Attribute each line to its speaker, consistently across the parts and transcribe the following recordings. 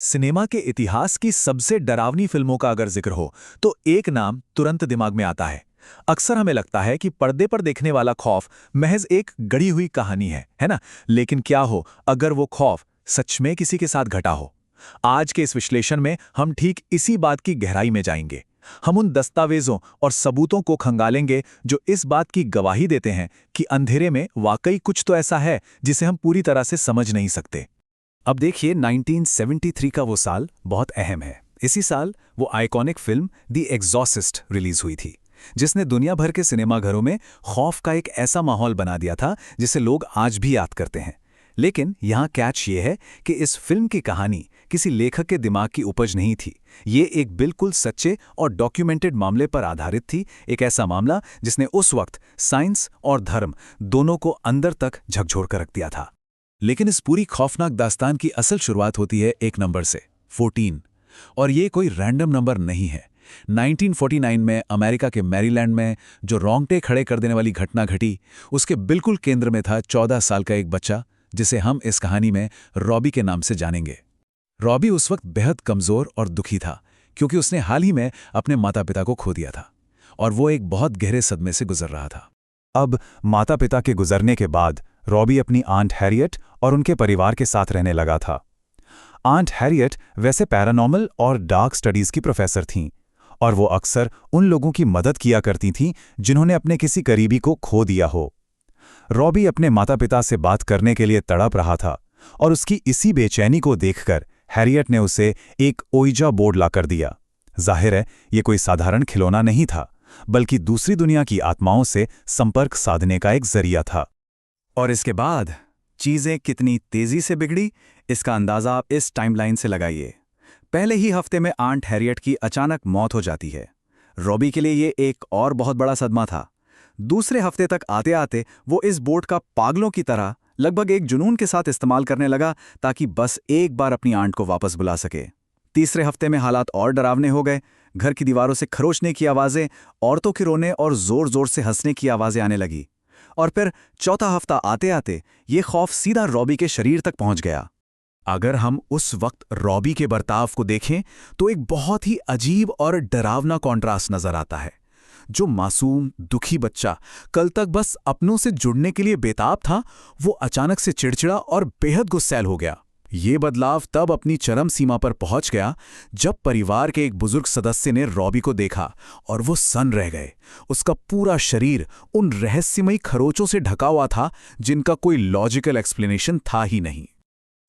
Speaker 1: Cinema के इतिहास की सबसे डरावनी फिल्मों का अगर जिक्र हो तो एक नाम तुरंत दिमाग में आता है। अक्सर हमें लगता है कि पर्दे पर देखने वाला खौफ महज एक गढ़ी हुई कहानी है ना? लेकिन क्या हो अगर वो खौफ सच में किसी के साथ घटा हो? आज के इस विश्लेषण में हम ठीक इसी बात की गहराई में जाएंगे। हम उन दस्तावेजों और सबूतों को खंगालेंगे जो इस बात की गवाही देते हैं कि अंधेरे में वाकई कुछ तो ऐसा है जिसे हम पूरी तरह से समझ नहीं सकते।
Speaker 2: अब देखिए 1973 का वो साल बहुत अहम है। इसी साल वो iconic film the Exorcist release हुई थी, जिसने दुनिया भर के सिनेमाघरों में खौफ का एक ऐसा माहौल बना दिया था जिसे लोग आज भी याद करते हैं। लेकिन यहाँ कैच ये है कि इस फिल्म की कहानी किसी लेखक के दिमाग की उपज नहीं थी। ये एक बिल्कुल सच्चे और डॉक्यूमेंटेड मामले पर आधारित थी, एक ऐसा मामला जिसने उस वक्त साइंस और धर्म दोनों को अंदर तक झकझोर कर रख दिया था।
Speaker 1: लेकिन इस पूरी खौफनाक दास्तान की असल शुरुआत होती है एक नंबर से, 14। और ये कोई रैंडम नंबर नहीं है। 1949 में अमेरिका के मैरीलैंड में जो रोंगटे खड़े कर देने वाली घटना घटी, उसके बिल्कुल केंद्र में था 14 साल का एक बच्चा, जिसे हम इस कहानी में रॉबी के नाम से जानेंगे। रॉबी उस वक्त बेहद कमजोर और दुखी था, क्योंकि उसने हाल ही में अपने माता पिता को खो दिया था और वो एक बहुत गहरे सदमे से गुजर रहा था।
Speaker 2: अब माता पिता के गुजरने के बाद रॉबी अपनी आंट हैरियट और उनके परिवार के साथ रहने लगा था। आंट हैरियट वैसे पैरानॉर्मल और डार्क स्टडीज की प्रोफेसर थीं, और वो अक्सर उन लोगों की मदद किया करती थीं जिन्होंने अपने किसी करीबी को खो दिया हो। रॉबी अपने माता पिता से बात करने के लिए तड़प रहा था, और उसकी इसी बेचैनी को देखकर हैरियट ने उसे एक ओइजा बोर्ड लाकर दिया। जाहिर है ये कोई साधारण खिलौना नहीं था, बल्कि दूसरी दुनिया की आत्माओं से संपर्क साधने का एक जरिया था। और इसके बाद चीजें कितनी तेजी से बिगड़ी, इसका अंदाजा आप इस टाइमलाइन से लगाइए। पहले ही हफ्ते में आंट हैरियट की अचानक मौत हो जाती है। रॉबी के लिए ये एक और बहुत बड़ा सदमा था। दूसरे हफ्ते तक आते आते वो इस बोर्ड का पागलों की तरह लगभग एक जुनून के साथ इस्तेमाल करने लगा, ताकि बस एक बार अपनी आंट को वापस बुला सके। तीसरे हफ्ते में हालात और डरावने हो गए। घर की दीवारों से खरोचने की आवाजें, औरतों के रोने और जोर जोर से हंसने की आवाजें आने लगी। और फिर चौथा हफ्ता आते आते ये खौफ सीधा रॉबी के शरीर तक पहुंच गया।
Speaker 1: अगर हम उस वक्त रॉबी के बर्ताव को देखें तो एक बहुत ही अजीब और डरावना कॉन्ट्रास्ट नजर आता है। जो मासूम दुखी बच्चा कल तक बस अपनों से जुड़ने के लिए बेताब था, वो अचानक से चिड़चिड़ा और बेहद गुस्सैल हो गया। ये बदलाव तब अपनी चरम सीमा पर पहुंच गया जब परिवार के एक बुजुर्ग सदस्य ने रॉबी को देखा और वो सन्न रह गए। उसका पूरा शरीर उन रहस्यमयी खरोचों से ढका हुआ था जिनका कोई लॉजिकल एक्सप्लेनेशन था ही नहीं।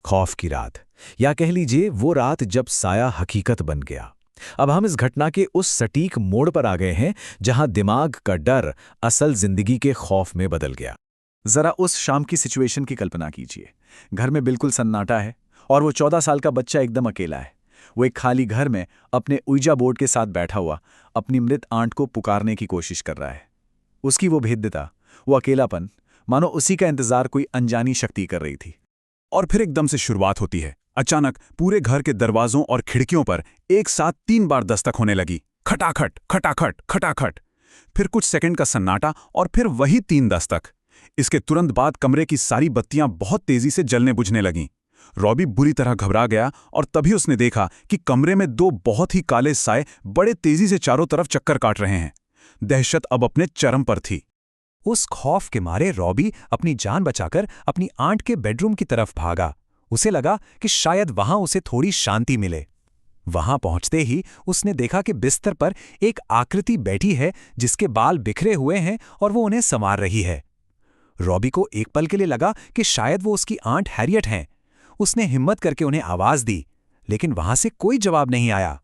Speaker 2: खौफ की रात, या कह लीजिए वो रात जब साया हकीकत बन गया। अब हम इस घटना के उस सटीक मोड़ पर आ गए हैं जहां दिमाग का डर असल जिंदगी के खौफ में बदल गया।
Speaker 1: जरा उस शाम की सिचुएशन की कल्पना कीजिए। घर में बिल्कुल सन्नाटा है और वो 14 साल का बच्चा एकदम अकेला है। वो एक खाली घर में अपने उइजा बोर्ड के साथ बैठा हुआ अपनी मृत आंट को पुकारने की कोशिश कर रहा है। उसकी वो भेद्यता, वो अकेलापन, मानो उसी का इंतजार कोई अनजानी शक्ति कर रही थी।
Speaker 3: और फिर एकदम से शुरुआत होती है। अचानक पूरे घर के दरवाजों और खिड़कियों पर एक साथ 3 बार दस्तक होने लगी। खटाखट खटाखट खटाखट। फिर कुछ सेकंड का सन्नाटा और फिर वही 3 दस्तक। इसके तुरंत बाद कमरे की सारी बत्तियां बहुत तेजी से जलने बुझने लगीं। रॉबी बुरी तरह घबरा गया और तभी उसने देखा कि कमरे में 2 बहुत ही काले साए बड़े तेजी से चारों तरफ चक्कर काट रहे हैं। दहशत अब अपने चरम पर थी।
Speaker 2: उस खौफ के मारे रॉबी अपनी जान बचाकर अपनी आंट के बेडरूम की तरफ भागा। उसे लगा कि शायद वहां उसे थोड़ी शांति मिले। वहां पहुंचते ही उसने देखा कि बिस्तर पर एक आकृति बैठी है जिसके बाल बिखरे हुए हैं और वो उन्हें संवार रही है। रॉबी को एक पल के लिए लगा कि शायद वो उसकी आंट हैरियट हैं। उसने हिम्मत करके उन्हें आवाज दी, लेकिन वहां से कोई जवाब नहीं आया।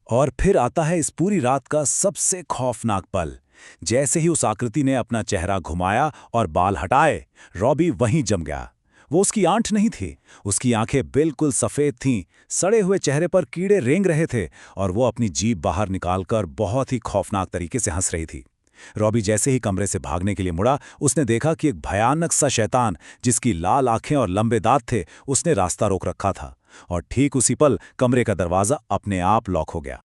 Speaker 1: और फिर आता है इस पूरी रात का सबसे खौफनाक पल। जैसे ही उस आकृति ने अपना चेहरा घुमाया और बाल हटाए, रॉबी वहीं जम गया। वो उसकी आंट नहीं थी। उसकी आंखें बिल्कुल सफेद थीं, सड़े हुए चेहरे पर कीड़े रेंग रहे थे और वो अपनी जीभ बाहर निकालकर बहुत ही खौफनाक तरीके से हंस रही थी। रॉबी जैसे ही कमरे से भागने के लिए मुड़ा, उसने देखा कि एक भयानक सा शैतान जिसकी लाल आंखें और लंबे दांत थे, उसने रास्ता रोक रखा था। और ठीक उसी पल कमरे का दरवाजा अपने आप लॉक हो गया।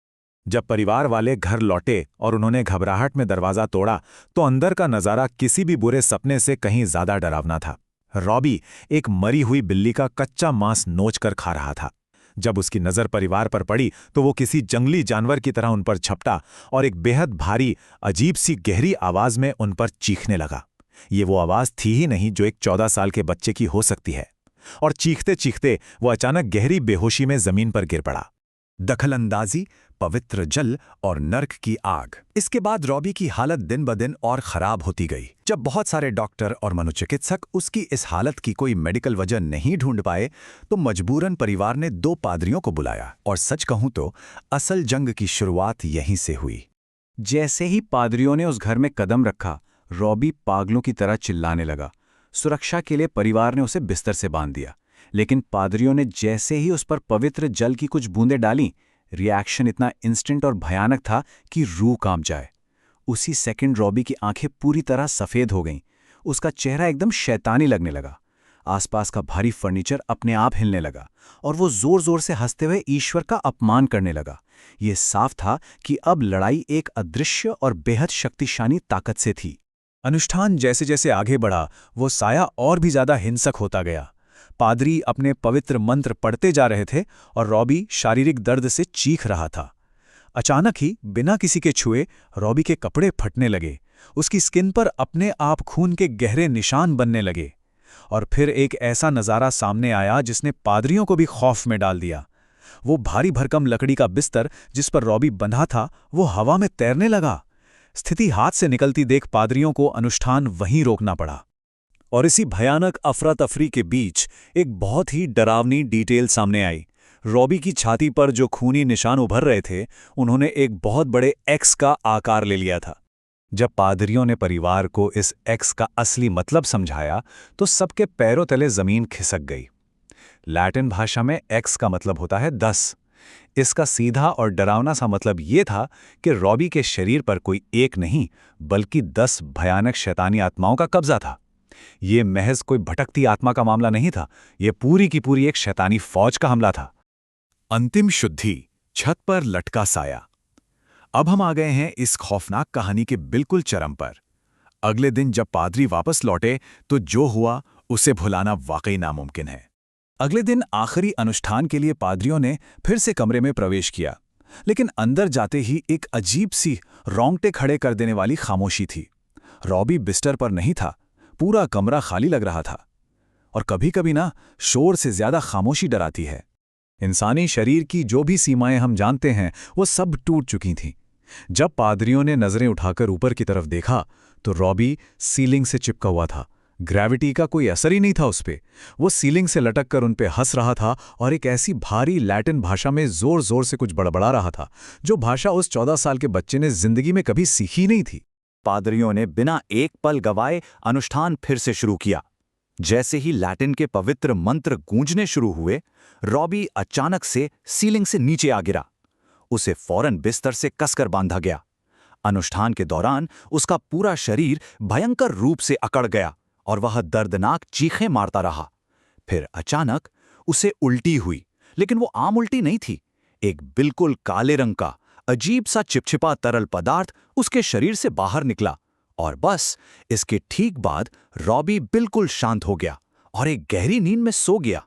Speaker 1: जब परिवार वाले घर लौटे और उन्होंने घबराहट में दरवाजा तोड़ा, तो अंदर का नजारा किसी भी बुरे सपने से कहीं ज्यादा डरावना था। रॉबी एक मरी हुई बिल्ली का कच्चा मांस नोच कर खा रहा था।
Speaker 2: जब उसकी नज़र परिवार पर पड़ी तो वो किसी जंगली जानवर की तरह उन पर झपटा और एक बेहद भारी, अजीब सी गहरी आवाज़ में उन पर चीखने लगा। ये वो आवाज़ थी ही नहीं जो एक 14 साल के बच्चे की हो सकती है। और चीखते चीखते वो अचानक गहरी बेहोशी में जमीन पर गिर पड़ा। दखलंदाजी, पवित्र जल और नर्क की आग। इसके बाद रॉबी की हालत दिन ब दिन और खराब होती गई। जब बहुत सारे डॉक्टर और मनोचिकित्सक उसकी इस हालत की कोई मेडिकल वजह नहीं ढूंढ पाए तो मजबूरन परिवार ने 2 पादरियों को बुलाया। और सच कहूं तो असल जंग की शुरुआत यहीं से हुई।
Speaker 1: जैसे ही पादरियों ने उस घर में कदम रखा, रॉबी पागलों की तरह चिल्लाने लगा। सुरक्षा के लिए परिवार ने उसे बिस्तर से बांध दिया, लेकिन पादरियों ने जैसे ही उस पर पवित्र जल की कुछ बूंदें डालीं, रिएक्शन इतना इंस्टेंट और भयानक था कि रूह कांप जाए। उसी सेकंड रॉबी की आंखें पूरी तरह सफ़ेद हो गईं। उसका चेहरा एकदम शैतानी लगने लगा। आसपास का भारी फर्नीचर अपने आप हिलने लगा और वो जोर-जोर से हंसते हुए ईश्वर का अपमान करने लगा। ये साफ था कि अब लड़ाई एक अदृश्य और बेहद शक्तिशाली ताकत से थी।
Speaker 2: अनुष्ठान जैसे जैसे आगे बढ़ा, वो साया और भी ज्यादा हिंसक होता गया। पादरी अपने पवित्र मंत्र पढ़ते जा रहे थे और रॉबी शारीरिक दर्द से चीख रहा था। अचानक ही, बिना किसी के छुए, रॉबी के कपड़े फटने लगे। उसकी स्किन पर अपने आप खून के गहरे निशान बनने लगे। और फिर एक ऐसा नज़ारा सामने आया जिसने पादरियों को भी खौफ में डाल दिया। वो भारी भरकम लकड़ी का बिस्तर जिस पर रॉबी बंधा था, वो हवा में तैरने लगा। स्थिति हाथ से निकलती देख पादरियों को अनुष्ठान वहीं रोकना पड़ा। और इसी भयानक अफरा तफरी के बीच एक बहुत ही डरावनी डिटेल सामने आई। रॉबी की छाती पर जो खूनी निशान उभर रहे थे, उन्होंने एक बहुत बड़े एक्स का आकार ले लिया था। जब पादरियों ने परिवार को इस एक्स का असली मतलब समझाया तो सबके पैरों तले जमीन खिसक गई। लैटिन भाषा में एक्स का मतलब होता है 10। इसका सीधा और डरावना सा मतलब ये था कि रॉबी के शरीर पर कोई एक नहीं बल्कि 10 भयानक शैतानी आत्माओं का कब्जा था। ये महज कोई भटकती आत्मा का मामला नहीं था, ये पूरी की पूरी एक शैतानी फौज का हमला था। अंतिम शुद्धि, छत पर लटका साया। अब हम आ गए हैं इस खौफनाक कहानी के बिल्कुल चरम पर। अगले दिन जब पादरी वापस लौटे तो जो हुआ उसे भुलाना वाकई नामुमकिन है। अगले दिन आखिरी अनुष्ठान के लिए पादरियों ने फिर से कमरे में प्रवेश किया, लेकिन अंदर जाते ही एक अजीब सी, रोंगटे खड़े कर देने वाली खामोशी थी। रॉबी बिस्तर पर नहीं था, पूरा कमरा खाली लग रहा था। और कभी-कभी ना, शोर से ज्यादा खामोशी डराती है। इंसानी शरीर की जो भी सीमाएं हम जानते हैं, वो सब टूट चुकी थीं। जब पादरियों ने नजरें उठाकर ऊपर की तरफ देखा तो रॉबी सीलिंग से चिपका हुआ था। ग्रेविटी का कोई असर ही नहीं था उस पे। वो सीलिंग से लटक कर उन पे हंस रहा था और एक ऐसी भारी लैटिन भाषा में जोर जोर से कुछ बड़बड़ा रहा था, जो भाषा उस 14 साल के बच्चे ने जिंदगी में कभी सीखी नहीं थी।
Speaker 4: पादरियों ने बिना एक पल गवाए अनुष्ठान फिर से शुरू किया। जैसे ही लैटिन के पवित्र मंत्र गूंजने शुरू हुए, रॉबी अचानक से सीलिंग से नीचे आ गिरा। उसे फौरन बिस्तर से कसकर बांधा गया। अनुष्ठान के दौरान उसका पूरा शरीर भयंकर रूप से अकड़ गया और वह दर्दनाक चीखें मारता रहा। फिर अचानक उसे उल्टी हुई, लेकिन वो आम उल्टी नहीं थी। एक बिल्कुल काले रंग का अजीब सा चिपचिपा तरल पदार्थ उसके शरीर से बाहर निकला और बस इसके ठीक बाद रॉबी बिल्कुल शांत हो गया और एक गहरी नींद में सो गया।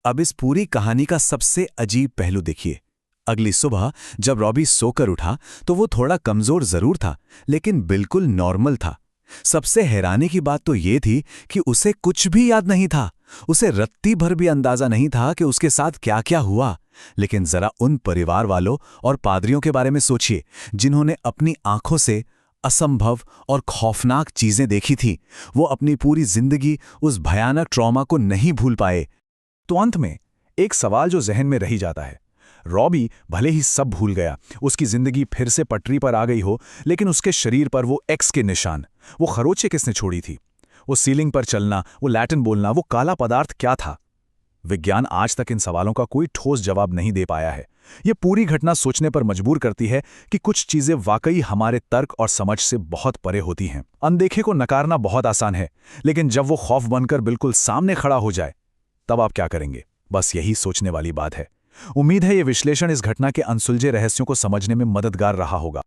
Speaker 2: अब इस पूरी कहानी का सबसे अजीब पहलू देखिए। अगली सुबह जब रॉबी सोकर उठा तो वो थोड़ा कमजोर जरूर था, लेकिन बिल्कुल नॉर्मल था। सबसे हैरानी की बात तो ये थी कि उसे कुछ भी याद नहीं था। उसे रत्ती भर भी अंदाजा नहीं था कि उसके साथ क्या क्या हुआ। लेकिन जरा उन परिवार वालों और पादरियों के बारे में सोचिए, जिन्होंने अपनी आंखों से असंभव और खौफनाक चीजें देखी थी। वो अपनी पूरी जिंदगी उस भयानक ट्रॉमा को नहीं भूल पाए। तो अंत में एक सवाल जो जहन में रही जाता है, रॉबी भले ही सब भूल गया, उसकी जिंदगी फिर से पटरी पर आ गई हो, लेकिन उसके शरीर पर वो एक्स के निशान, वो खरोंचें किसने छोड़ी थी? वो सीलिंग पर चलना, वो लैटिन बोलना, वो काला पदार्थ क्या था? विज्ञान आज तक इन सवालों का कोई ठोस जवाब नहीं दे पाया है। ये पूरी घटना सोचने पर मजबूर करती है कि कुछ चीजें वाकई हमारे तर्क और समझ से बहुत परे होती हैं। अनदेखे को नकारना बहुत आसान है, लेकिन जब वो खौफ बनकर बिल्कुल सामने खड़ा हो जाए, तब आप क्या करेंगे? बस यही सोचने वाली बात है। उम्मीद है ये विश्लेषण इस घटना के अनसुलझे रहस्यों को समझने में मददगार रहा होगा।